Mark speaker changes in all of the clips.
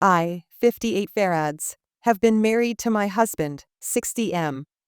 Speaker 1: I, 58 feuds, have been married to my husband, 60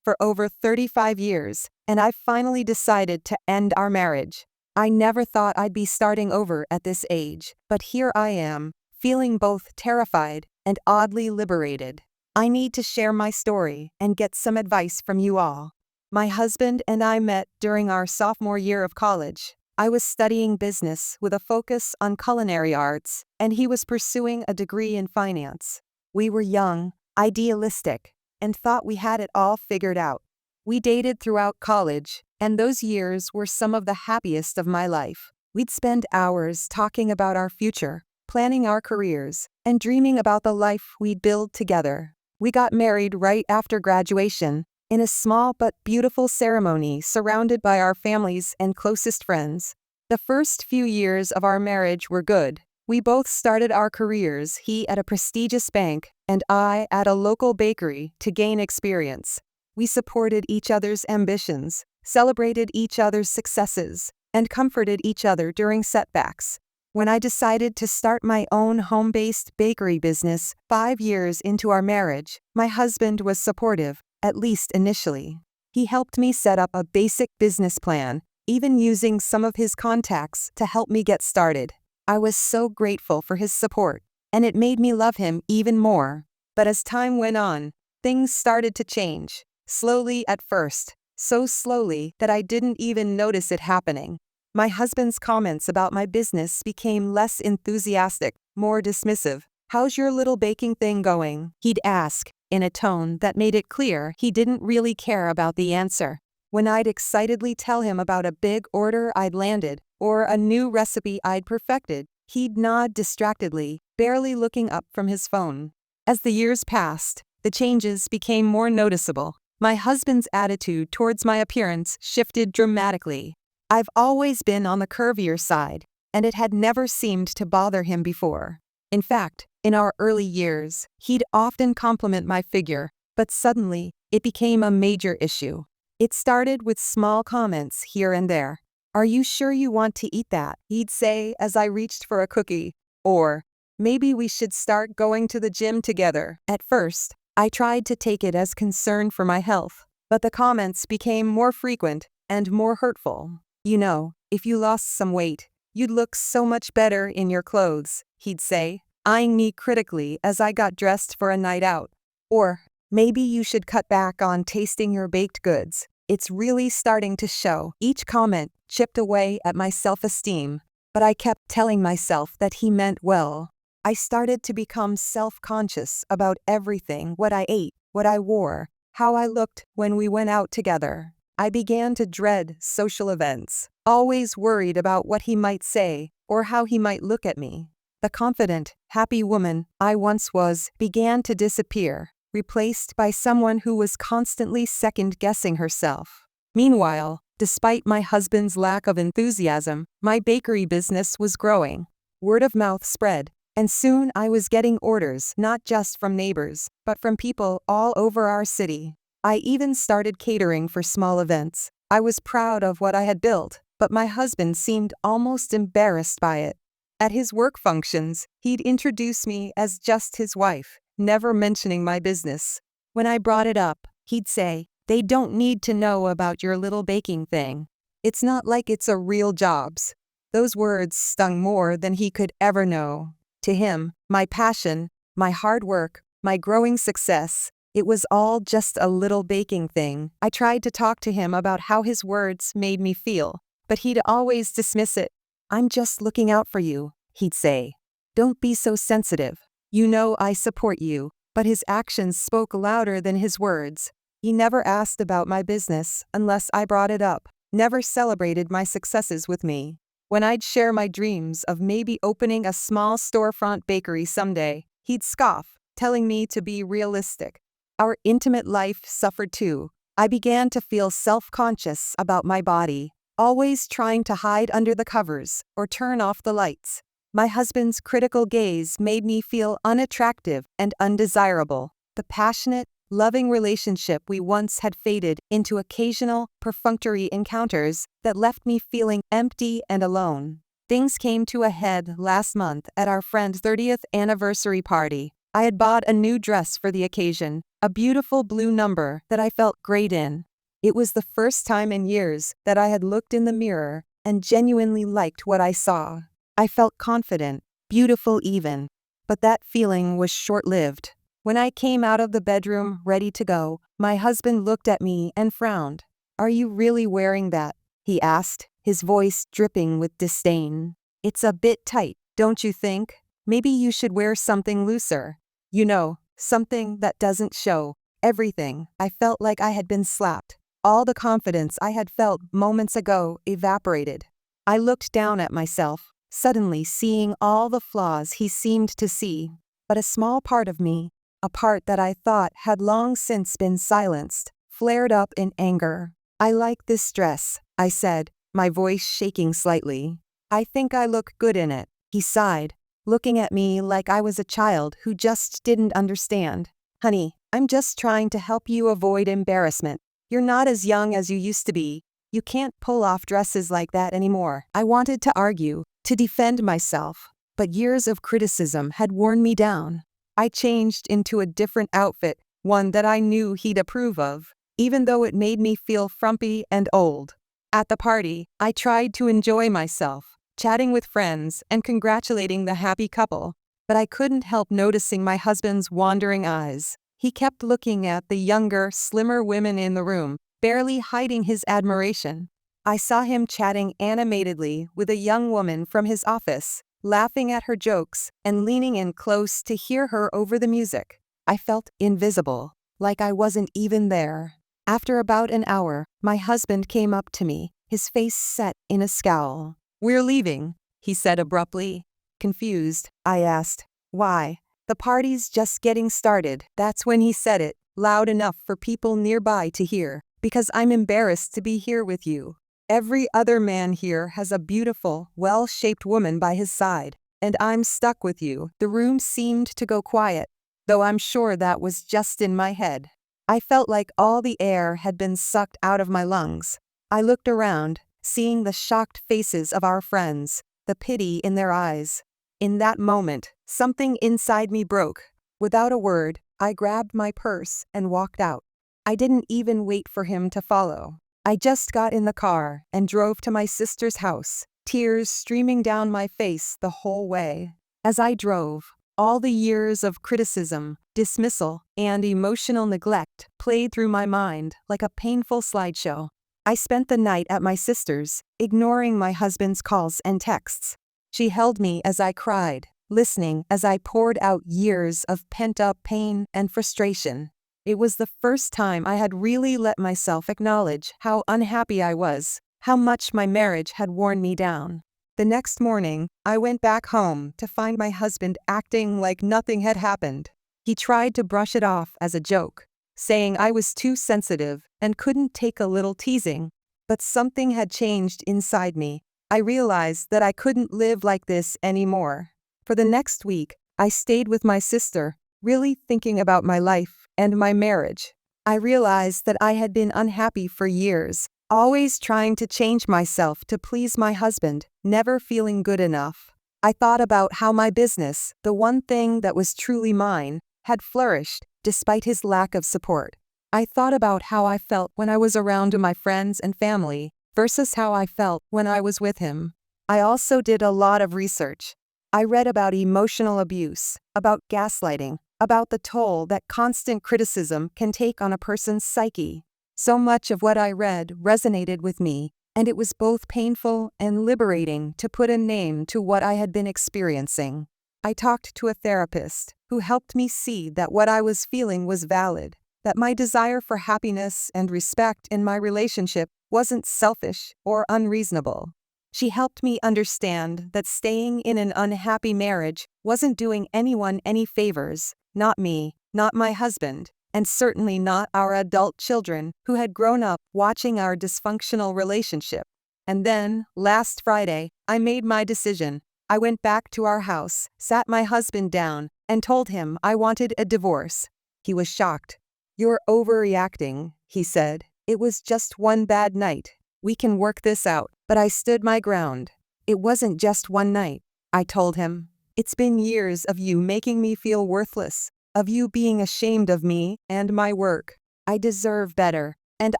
Speaker 1: for over 35 years, and I've finally decided to end our marriage. I never thought I'd be starting over at this age, but here I am, feeling both terrified and oddly liberated. I need to share my story and get some advice from you all. My husband and I met during our sophomore year of college. I was studying business with a focus on culinary arts, and he was pursuing a degree in finance. We were young, idealistic, and thought we had it all figured out. We dated throughout college, and those years were some of the happiest of my life. We'd spend hours talking about our future, planning our careers, and dreaming about the life we'd build together. We got married right after graduation, in a small but beautiful ceremony surrounded by our families and closest friends. The first few years of our marriage were good. We both started our careers, he at a prestigious bank and I at a local bakery, to gain experience. We supported each other's ambitions, celebrated each other's successes, and comforted each other during setbacks. When I decided to start my own home-based bakery business 5 years into our marriage, my husband was supportive, at least initially. He helped me set up a basic business plan, even using some of his contacts to help me get started. I was so grateful for his support, and it made me love him even more. But as time went on, things started to change, slowly at first, so slowly that I didn't even notice it happening. My husband's comments about my business became less enthusiastic, more dismissive. "How's your little baking thing going?" he'd ask, in a tone that made it clear he didn't really care about the answer. When I'd excitedly tell him about a big order I'd landed, or a new recipe I'd perfected, he'd nod distractedly, barely looking up from his phone. As the years passed, the changes became more noticeable. My husband's attitude towards my appearance shifted dramatically. I've always been on the curvier side, and it had never seemed to bother him before. In fact, in our early years, he'd often compliment my figure, but suddenly, it became a major issue. It started with small comments here and there. "Are you sure you want to eat that?" he'd say as I reached for a cookie. Or, "Maybe we should start going to the gym together." At first, I tried to take it as concern for my health, but the comments became more frequent and more hurtful. "You know, if you lost some weight, you'd look so much better in your clothes," he'd say, eyeing me critically as I got dressed for a night out. Or, "Maybe you should cut back on tasting your baked goods. It's really starting to show." Each comment chipped away at my self-esteem, but I kept telling myself that he meant well. I started to become self-conscious about everything: what I ate, what I wore, how I looked when we went out together. I began to dread social events, always worried about what he might say or how he might look at me. The confident, happy woman I once was began to disappear, replaced by someone who was constantly second-guessing herself. Meanwhile, despite my husband's lack of enthusiasm, my bakery business was growing. Word of mouth spread, and soon I was getting orders not just from neighbors, but from people all over our city. I even started catering for small events. I was proud of what I had built, but my husband seemed almost embarrassed by it. At his work functions, he'd introduce me as just his wife, never mentioning my business. When I brought it up, he'd say, "They don't need to know about your little baking thing. It's not like it's a real jobs." Those words stung more than he could ever know. To him, my passion, my hard work, my growing success, it was all just a little baking thing. I tried to talk to him about how his words made me feel, but he'd always dismiss it. "I'm just looking out for you," he'd say. "Don't be so sensitive. You know I support you." But his actions spoke louder than his words. He never asked about my business unless I brought it up, never celebrated my successes with me. When I'd share my dreams of maybe opening a small storefront bakery someday, he'd scoff, telling me to be realistic. Our intimate life suffered too. I began to feel self-conscious about my body, always trying to hide under the covers or turn off the lights. My husband's critical gaze made me feel unattractive and undesirable. The passionate, loving relationship we once had faded into occasional, perfunctory encounters that left me feeling empty and alone. Things came to a head last month at our friend's 30th anniversary party. I had bought a new dress for the occasion, a beautiful blue number that I felt great in. It was the first time in years that I had looked in the mirror and genuinely liked what I saw. I felt confident, beautiful even. But that feeling was short-lived. When I came out of the bedroom ready to go, my husband looked at me and frowned. "Are you really wearing that?" he asked, his voice dripping with disdain. "It's a bit tight, don't you think? Maybe you should wear something looser. You know, something that doesn't show everything." I felt like I had been slapped. All the confidence I had felt moments ago evaporated. I looked down at myself, suddenly seeing all the flaws he seemed to see. But a small part of me, a part that I thought had long since been silenced, flared up in anger. "I like this dress," I said, my voice shaking slightly. "I think I look good in it." He sighed, looking at me like I was a child who just didn't understand. "Honey, I'm just trying to help you avoid embarrassment. You're not as young as you used to be. You can't pull off dresses like that anymore." I wanted to argue, to defend myself, but years of criticism had worn me down. I changed into a different outfit, one that I knew he'd approve of, even though it made me feel frumpy and old. At the party, I tried to enjoy myself, chatting with friends and congratulating the happy couple, but I couldn't help noticing my husband's wandering eyes. He kept looking at the younger, slimmer women in the room, barely hiding his admiration. I saw him chatting animatedly with a young woman from his office, laughing at her jokes and leaning in close to hear her over the music. I felt invisible, like I wasn't even there. After about an hour, my husband came up to me, his face set in a scowl. "We're leaving," he said abruptly. Confused, I asked, "Why?" "The party's just getting started." That's when he said it, loud enough for people nearby to hear. "Because I'm embarrassed to be here with you. Every other man here has a beautiful, well-shaped woman by his side, and I'm stuck with you." The room seemed to go quiet, though I'm sure that was just in my head. I felt like all the air had been sucked out of my lungs. I looked around, seeing the shocked faces of our friends, the pity in their eyes. In that moment, something inside me broke. Without a word, I grabbed my purse and walked out. I didn't even wait for him to follow. I just got in the car and drove to my sister's house, tears streaming down my face the whole way. As I drove, all the years of criticism, dismissal, and emotional neglect played through my mind like a painful slideshow. I spent the night at my sister's, ignoring my husband's calls and texts. She held me as I cried, listening as I poured out years of pent-up pain and frustration. It was the first time I had really let myself acknowledge how unhappy I was, how much my marriage had worn me down. The next morning, I went back home to find my husband acting like nothing had happened. He tried to brush it off as a joke, saying I was too sensitive and couldn't take a little teasing. But something had changed inside me. I realized that I couldn't live like this anymore. For the next week, I stayed with my sister, really thinking about my life and my marriage. I realized that I had been unhappy for years, always trying to change myself to please my husband, never feeling good enough. I thought about how my business, the one thing that was truly mine, had flourished despite his lack of support. I thought about how I felt when I was around my friends and family versus how I felt when I was with him. I also did a lot of research. I read about emotional abuse, about gaslighting, about the toll that constant criticism can take on a person's psyche. So much of what I read resonated with me, and it was both painful and liberating to put a name to what I had been experiencing. I talked to a therapist who helped me see that what I was feeling was valid, that my desire for happiness and respect in my relationship wasn't selfish or unreasonable. She helped me understand that staying in an unhappy marriage wasn't doing anyone any favors, not me, not my husband, and certainly not our adult children who had grown up watching our dysfunctional relationship. And then, last Friday, I made my decision. I went back to our house, sat my husband down, and told him I wanted a divorce. He was shocked. "You're overreacting," he said. "It was just one bad night. We can work this out." But I stood my ground. It wasn't just one night, I told him. It's been years of you making me feel worthless, of you being ashamed of me and my work. I deserve better, and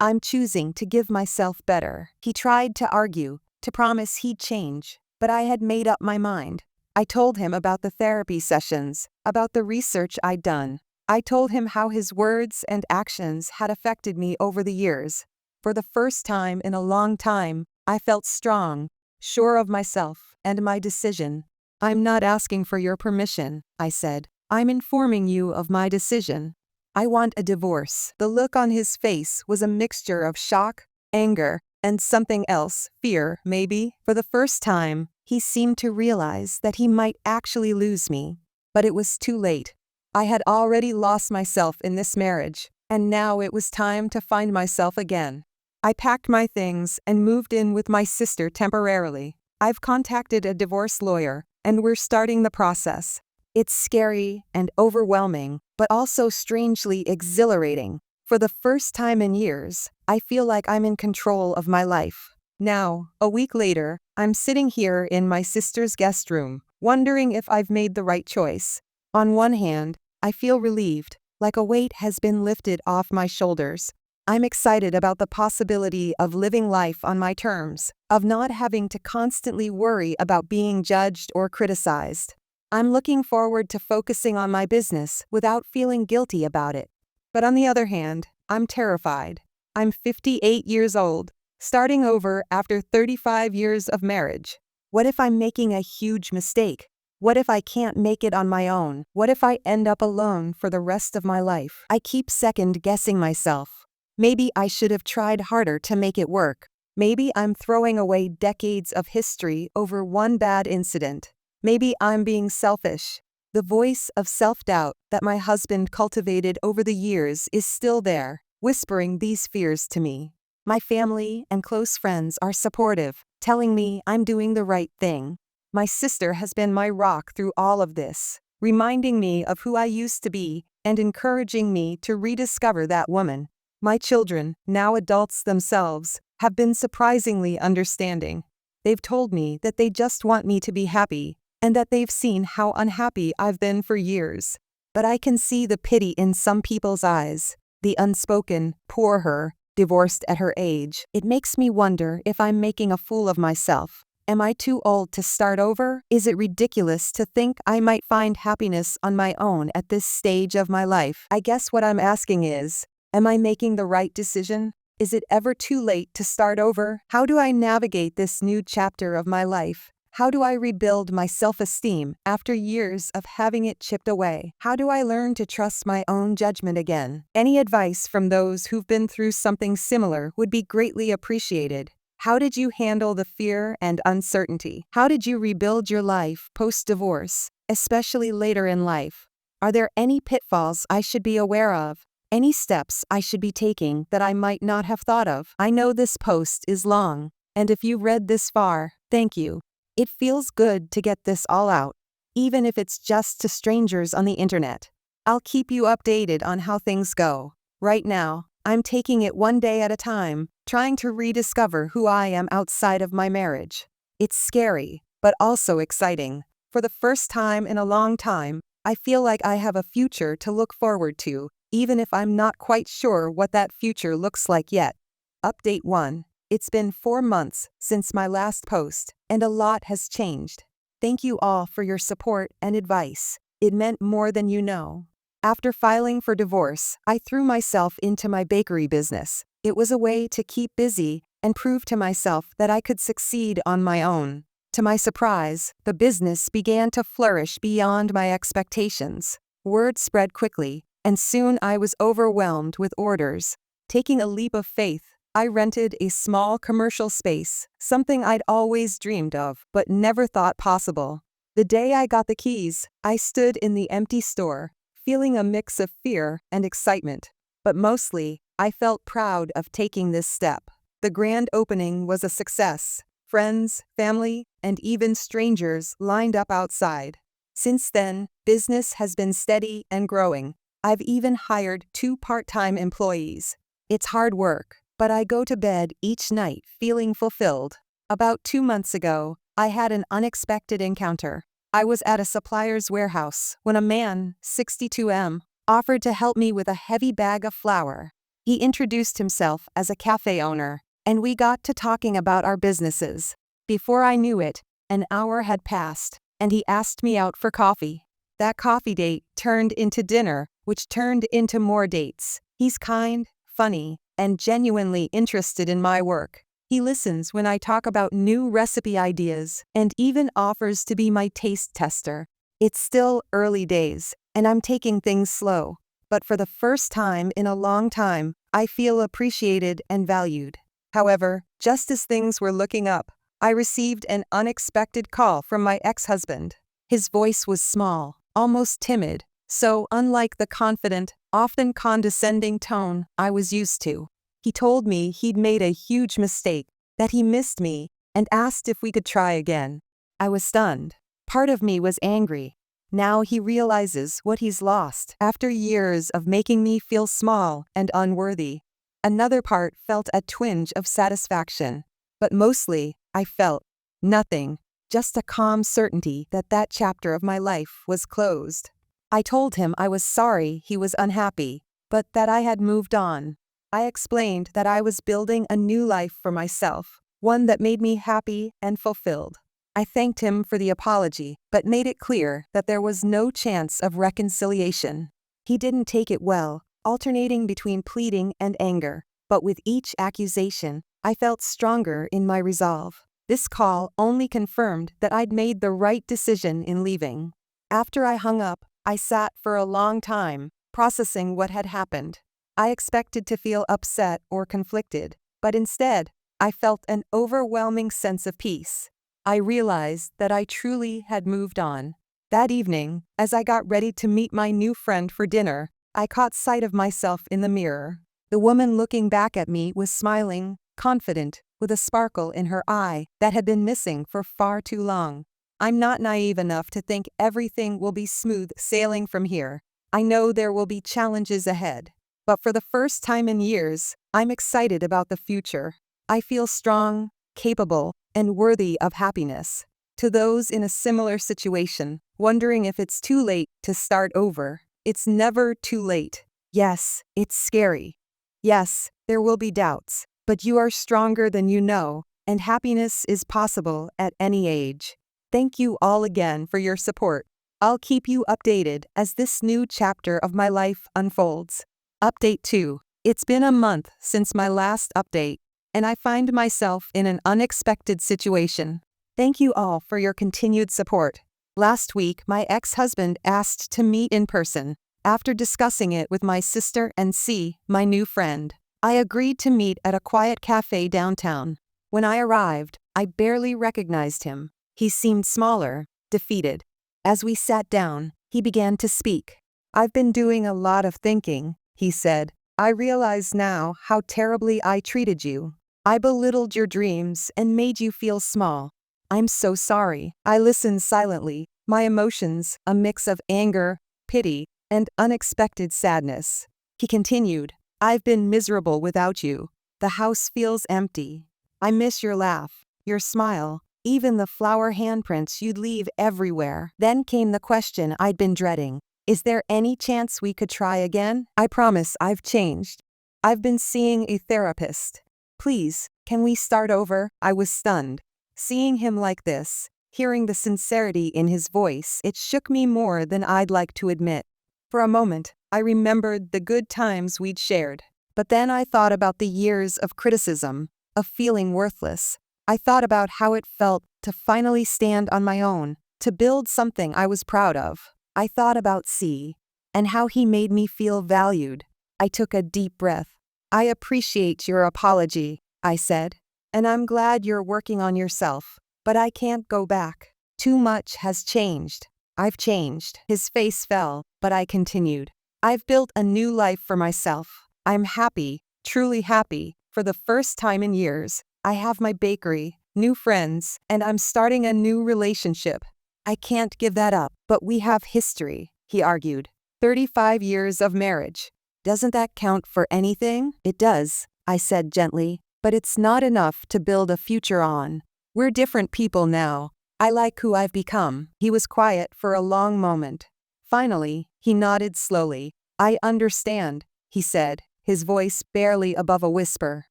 Speaker 1: I'm choosing to give myself better. He tried to argue, to promise he'd change, but I had made up my mind. I told him about the therapy sessions, about the research I'd done. I told him how his words and actions had affected me over the years. For the first time in a long time, I felt strong, sure of myself and my decision. I'm not asking for your permission, I said. I'm informing you of my decision. I want a divorce. The look on his face was a mixture of shock, anger, and something else, fear, maybe. For the first time, he seemed to realize that he might actually lose me. But it was too late. I had already lost myself in this marriage, and now it was time to find myself again. I packed my things and moved in with my sister temporarily. I've contacted a divorce lawyer, and we're starting the process. It's scary and overwhelming, but also strangely exhilarating. For the first time in years, I feel like I'm in control of my life. Now, a week later, I'm sitting here in my sister's guest room, wondering if I've made the right choice. On one hand, I feel relieved, like a weight has been lifted off my shoulders. I'm excited about the possibility of living life on my terms, of not having to constantly worry about being judged or criticized. I'm looking forward to focusing on my business without feeling guilty about it. But on the other hand, I'm terrified. I'm 58 years old, starting over after 35 years of marriage. What if I'm making a huge mistake? What if I can't make it on my own? What if I end up alone for the rest of my life? I keep second-guessing myself. Maybe I should have tried harder to make it work. Maybe I'm throwing away decades of history over one bad incident. Maybe I'm being selfish. The voice of self-doubt that my husband cultivated over the years is still there, whispering these fears to me. My family and close friends are supportive, telling me I'm doing the right thing. My sister has been my rock through all of this, reminding me of who I used to be and encouraging me to rediscover that woman. My children, now adults themselves, have been surprisingly understanding. They've told me that they just want me to be happy, and that they've seen how unhappy I've been for years. But I can see the pity in some people's eyes, the unspoken, poor her, divorced at her age. It makes me wonder if I'm making a fool of myself. Am I too old to start over? Is it ridiculous to think I might find happiness on my own at this stage of my life? I guess what I'm asking is, am I making the right decision? Is it ever too late to start over? How do I navigate this new chapter of my life? How do I rebuild my self-esteem after years of having it chipped away? How do I learn to trust my own judgment again? Any advice from those who've been through something similar would be greatly appreciated. How did you handle the fear and uncertainty? How did you rebuild your life post-divorce, especially later in life? Are there any pitfalls I should be aware of? Any steps I should be taking that I might not have thought of? I know this post is long, and if you read this far, thank you. It feels good to get this all out, even if it's just to strangers on the internet. I'll keep you updated on how things go. Right now, I'm taking it one day at a time, trying to rediscover who I am outside of my marriage. It's scary, but also exciting. For the first time in a long time, I feel like I have a future to look forward to, even if I'm not quite sure what that future looks like yet. Update 1. It's been 4 months since my last post, and a lot has changed. Thank you all for your support and advice. It meant more than you know. After filing for divorce, I threw myself into my bakery business. It was a way to keep busy and prove to myself that I could succeed on my own. To my surprise, the business began to flourish beyond my expectations. Word spread quickly, and soon I was overwhelmed with orders. Taking a leap of faith, I rented a small commercial space, something I'd always dreamed of, but never thought possible. The day I got the keys, I stood in the empty store, feeling a mix of fear and excitement. But mostly, I felt proud of taking this step. The grand opening was a success. Friends, family, and even strangers lined up outside. Since then, business has been steady and growing. I've even hired 2 part-time employees. It's hard work, but I go to bed each night feeling fulfilled. About 2 months ago, I had an unexpected encounter. I was at a supplier's warehouse when a man, 62M, offered to help me with a heavy bag of flour. He introduced himself as a cafe owner, and we got to talking about our businesses. Before I knew it, an hour had passed, and he asked me out for coffee. That coffee date turned into dinner, which turned into more dates. He's kind, funny, and genuinely interested in my work. He listens when I talk about new recipe ideas and even offers to be my taste tester. It's still early days, and I'm taking things slow. But for the first time in a long time, I feel appreciated and valued. However, just as things were looking up, I received an unexpected call from my ex-husband. His voice was small, almost timid, so unlike the confident, often condescending tone I was used to. He told me he'd made a huge mistake, that he missed me, and asked if we could try again. I was stunned. Part of me was angry. Now he realizes what he's lost after years of making me feel small and unworthy. Another part felt a twinge of satisfaction. But mostly, I felt nothing, just a calm certainty that that chapter of my life was closed. I told him I was sorry he was unhappy, but that I had moved on. I explained that I was building a new life for myself, one that made me happy and fulfilled. I thanked him for the apology, but made it clear that there was no chance of reconciliation. He didn't take it well, alternating between pleading and anger, but with each accusation, I felt stronger in my resolve. This call only confirmed that I'd made the right decision in leaving. After I hung up, I sat for a long time, processing what had happened. I expected to feel upset or conflicted, but instead, I felt an overwhelming sense of peace. I realized that I truly had moved on. That evening, as I got ready to meet my new friend for dinner, I caught sight of myself in the mirror. The woman looking back at me was smiling, confident, with a sparkle in her eye that had been missing for far too long. I'm not naive enough to think everything will be smooth sailing from here. I know there will be challenges ahead. But for the first time in years, I'm excited about the future. I feel strong, capable, and worthy of happiness. To those in a similar situation, wondering if it's too late to start over, it's never too late. Yes, it's scary. Yes, there will be doubts, but you are stronger than you know, and happiness is possible at any age. Thank you all again for your support. I'll keep you updated as this new chapter of my life unfolds. Update 2. It's been a month since my last update, and I find myself in an unexpected situation. Thank you all for your continued support. Last week, my ex-husband asked to meet in person. After discussing it with my sister and C, my new friend, I agreed to meet at a quiet cafe downtown. When I arrived, I barely recognized him. He seemed smaller, defeated. As we sat down, he began to speak. "I've been doing a lot of thinking," he said. "I realize now how terribly I treated you. I belittled your dreams and made you feel small. I'm so sorry." I listened silently, my emotions a mix of anger, pity, and unexpected sadness. He continued, "I've been miserable without you. The house feels empty. I miss your laugh, your smile, even the flower handprints you'd leave everywhere." Then came the question I'd been dreading. Is there any chance we could try again? I promise I've changed. I've been seeing a therapist. Please, can we start over? I was stunned. Seeing him like this, hearing the sincerity in his voice, it shook me more than I'd like to admit. For a moment, I remembered the good times we'd shared. But then I thought about the years of criticism, of feeling worthless. I thought about how it felt to finally stand on my own, to build something I was proud of. I thought about C, and how he made me feel valued. I took a deep breath. "I appreciate your apology," I said, "and I'm glad you're working on yourself, but I can't go back. Too much has changed. I've changed." His face fell, but I continued. "I've built a new life for myself. I'm happy, truly happy, for the first time in years. I have my bakery, new friends, and I'm starting a new relationship. I can't give that up." "But we have history," he argued. 35 years of marriage. Doesn't that count for anything? It does, I said gently, but it's not enough to build a future on. We're different people now. I like who I've become." He was quiet for a long moment. Finally, he nodded slowly. "I understand," he said, his voice barely above a whisper.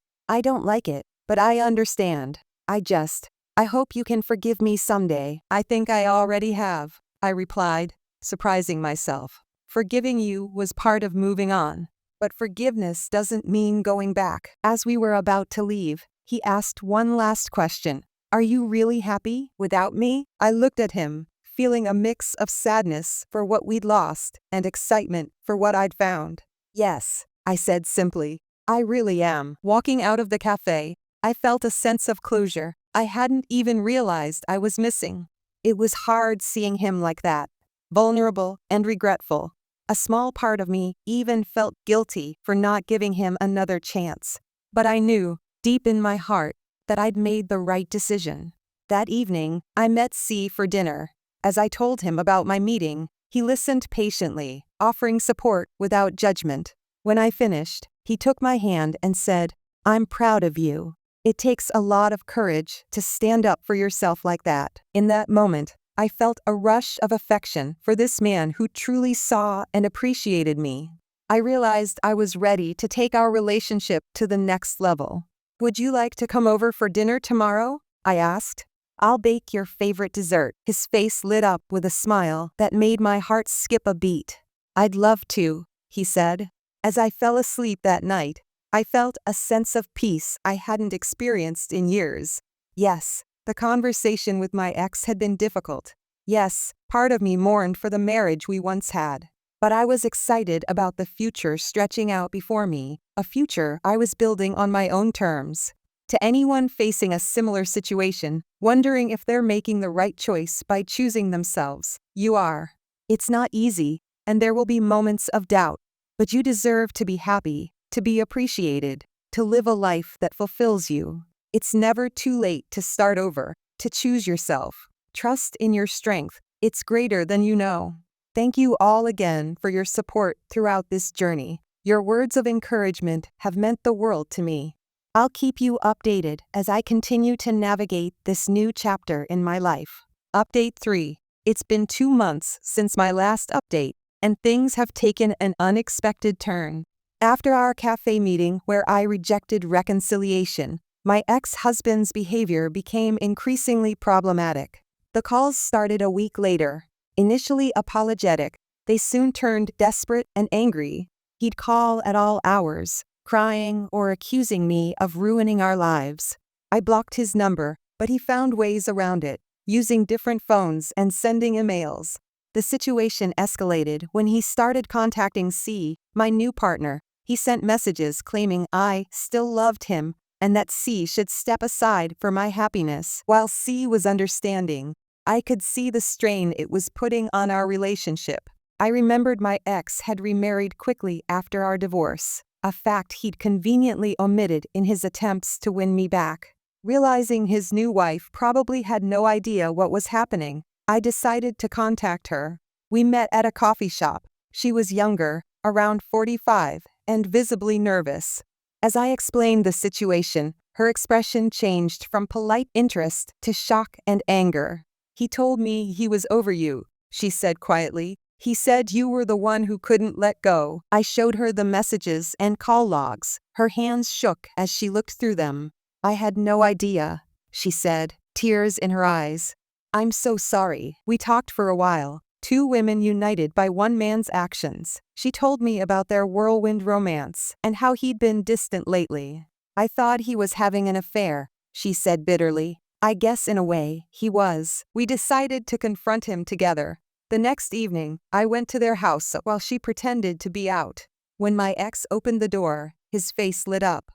Speaker 1: "I don't like it, but I understand. I hope you can forgive me someday." "I think I already have," I replied, surprising myself. Forgiving you was part of moving on. But forgiveness doesn't mean going back. As we were about to leave, he asked one last question. "Are you really happy without me?" I looked at him, feeling a mix of sadness for what we'd lost and excitement for what I'd found. "Yes," I said simply. "I really am." Walking out of the cafe, I felt a sense of closure I hadn't even realized I was missing. It was hard seeing him like that, vulnerable and regretful. A small part of me even felt guilty for not giving him another chance. But I knew, deep in my heart, that I'd made the right decision. That evening, I met C for dinner. As I told him about my meeting, he listened patiently, offering support without judgment. When I finished, he took my hand and said, "I'm proud of you. It takes a lot of courage to stand up for yourself like that." In that moment, I felt a rush of affection for this man who truly saw and appreciated me. I realized I was ready to take our relationship to the next level. "Would you like to come over for dinner tomorrow?" I asked. "I'll bake your favorite dessert." His face lit up with a smile that made my heart skip a beat. "I'd love to," he said. As I fell asleep that night, I felt a sense of peace I hadn't experienced in years. Yes, the conversation with my ex had been difficult. Yes, part of me mourned for the marriage we once had. But I was excited about the future stretching out before me, a future I was building on my own terms. To anyone facing a similar situation, wondering if they're making the right choice by choosing themselves, you are. It's not easy, and there will be moments of doubt, but you deserve to be happy, to be appreciated, to live a life that fulfills you. It's never too late to start over, to choose yourself. Trust in your strength. It's greater than you know. Thank you all again for your support throughout this journey. Your words of encouragement have meant the world to me. I'll keep you updated as I continue to navigate this new chapter in my life. Update 3. It's been 2 months since my last update, and things have taken an unexpected turn. After our cafe meeting where I rejected reconciliation, my ex-husband's behavior became increasingly problematic. The calls started a week later. Initially apologetic, they soon turned desperate and angry. He'd call at all hours, crying or accusing me of ruining our lives. I blocked his number, but he found ways around it, using different phones and sending emails. The situation escalated when he started contacting C, my new partner. He sent messages claiming I still loved him and that C should step aside for my happiness. While C was understanding, I could see the strain it was putting on our relationship. I remembered my ex had remarried quickly after our divorce, a fact he'd conveniently omitted in his attempts to win me back. Realizing his new wife probably had no idea what was happening, I decided to contact her. We met at a coffee shop. She was younger, around 45, and visibly nervous. As I explained the situation, her expression changed from polite interest to shock and anger. "He told me he was over you," she said quietly. "He said you were the one who couldn't let go." I showed her the messages and call logs. Her hands shook as she looked through them. "I had no idea," she said, tears in her eyes. "I'm so sorry." We talked for a while, two women united by one man's actions. She told me about their whirlwind romance and how he'd been distant lately. "I thought he was having an affair," she said bitterly. "I guess in a way, he was." We decided to confront him together. The next evening, I went to their house while she pretended to be out. When my ex opened the door, his face lit up.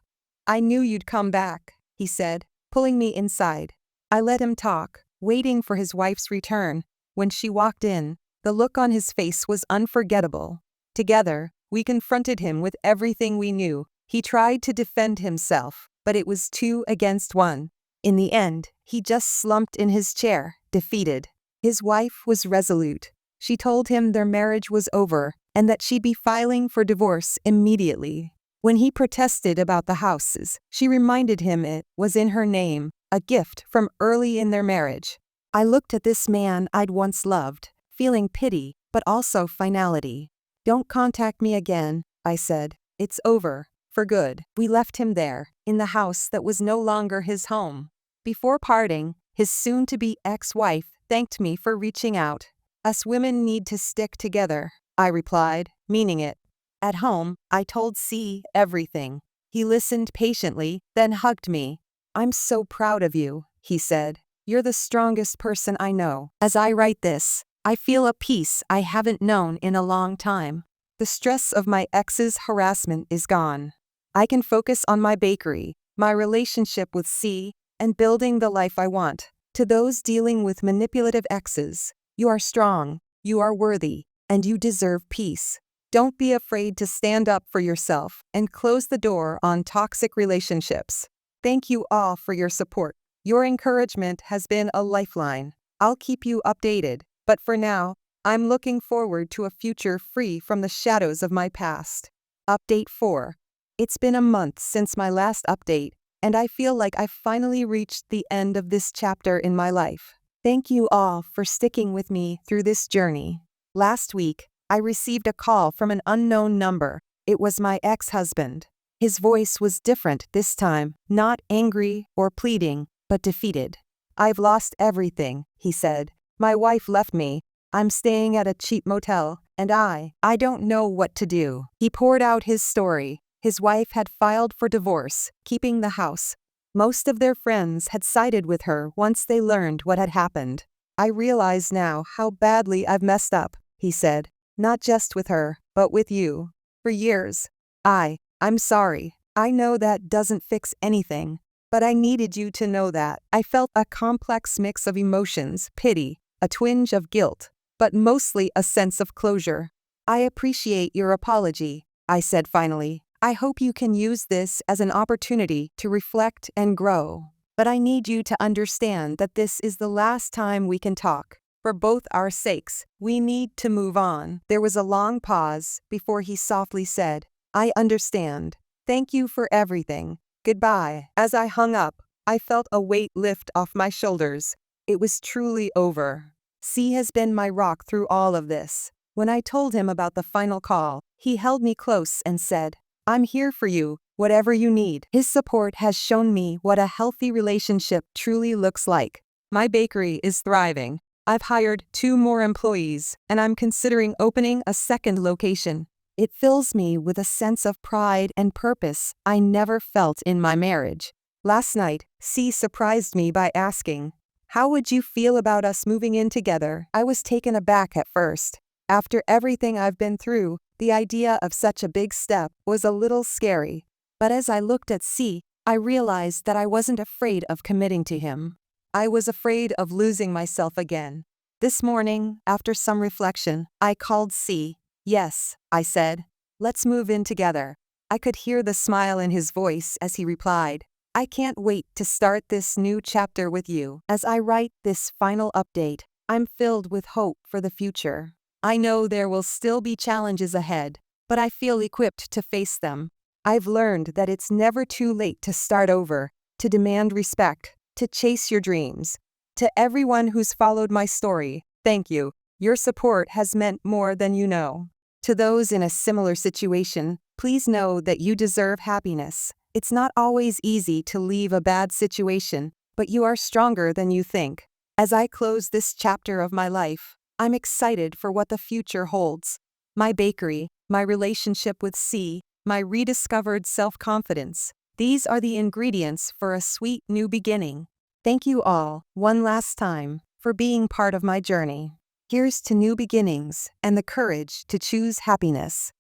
Speaker 1: "I knew you'd come back," he said, pulling me inside. I let him talk, waiting for his wife's return. When she walked in, the look on his face was unforgettable. Together, we confronted him with everything we knew. He tried to defend himself, but it was 2 against 1. In the end, he just slumped in his chair, defeated. His wife was resolute. She told him their marriage was over and that she'd be filing for divorce immediately. When he protested about the houses, she reminded him it was in her name, a gift from early in their marriage. I looked at this man I'd once loved, feeling pity, but also finality. "Don't contact me again," I said. "It's over, for good." We left him there, in the house that was no longer his home. Before parting, his soon-to-be ex-wife thanked me for reaching out. "Us women need to stick together," I replied, meaning it. At home, I told C everything. He listened patiently, then hugged me. "I'm so proud of you," he said. "You're the strongest person I know." As I write this, I feel a peace I haven't known in a long time. The stress of my ex's harassment is gone. I can focus on my bakery, my relationship with C, and building the life I want. To those dealing with manipulative exes, you are strong, you are worthy, and you deserve peace. Don't be afraid to stand up for yourself and close the door on toxic relationships. Thank you all for your support. Your encouragement has been a lifeline. I'll keep you updated, but for now, I'm looking forward to a future free from the shadows of my past. Update 4. It's been a month since my last update, and I feel like I've finally reached the end of this chapter in my life. Thank you all for sticking with me through this journey. Last week, I received a call from an unknown number. It was my ex-husband. His voice was different this time, not angry or pleading, but defeated. "I've lost everything," he said. "My wife left me. I'm staying at a cheap motel, and I don't know what to do." He poured out his story. His wife had filed for divorce, keeping the house. Most of their friends had sided with her once they learned what had happened. "I realize now how badly I've messed up," he said. "Not just with her, but with you. For years. I'm sorry. I know that doesn't fix anything, but I needed you to know that." I felt a complex mix of emotions, pity, a twinge of guilt, but mostly a sense of closure. "I appreciate your apology," I said finally. "I hope you can use this as an opportunity to reflect and grow. But I need you to understand that this is the last time we can talk. For both our sakes, we need to move on." There was a long pause before he softly said, "I understand. Thank you for everything. Goodbye." As I hung up, I felt a weight lift off my shoulders. It was truly over. C has been my rock through all of this. When I told him about the final call, he held me close and said, "I'm here for you, whatever you need." His support has shown me what a healthy relationship truly looks like. My bakery is thriving. I've hired 2 more employees, and I'm considering opening a second location. It fills me with a sense of pride and purpose I never felt in my marriage. Last night, C surprised me by asking, "How would you feel about us moving in together?" I was taken aback at first. After everything I've been through, the idea of such a big step was a little scary. But as I looked at C, I realized that I wasn't afraid of committing to him. I was afraid of losing myself again. This morning, after some reflection, I called C. "Yes," I said. "Let's move in together." I could hear the smile in his voice as he replied, "I can't wait to start this new chapter with you." As I write this final update, I'm filled with hope for the future. I know there will still be challenges ahead, but I feel equipped to face them. I've learned that it's never too late to start over, to demand respect, to chase your dreams. To everyone who's followed my story, thank you. Your support has meant more than you know. To those in a similar situation, please know that you deserve happiness. It's not always easy to leave a bad situation, but you are stronger than you think. As I close this chapter of my life, I'm excited for what the future holds. My bakery, my relationship with C, my rediscovered self-confidence. These are the ingredients for a sweet new beginning. Thank you all, one last time, for being part of my journey. Here's to new beginnings and the courage to choose happiness.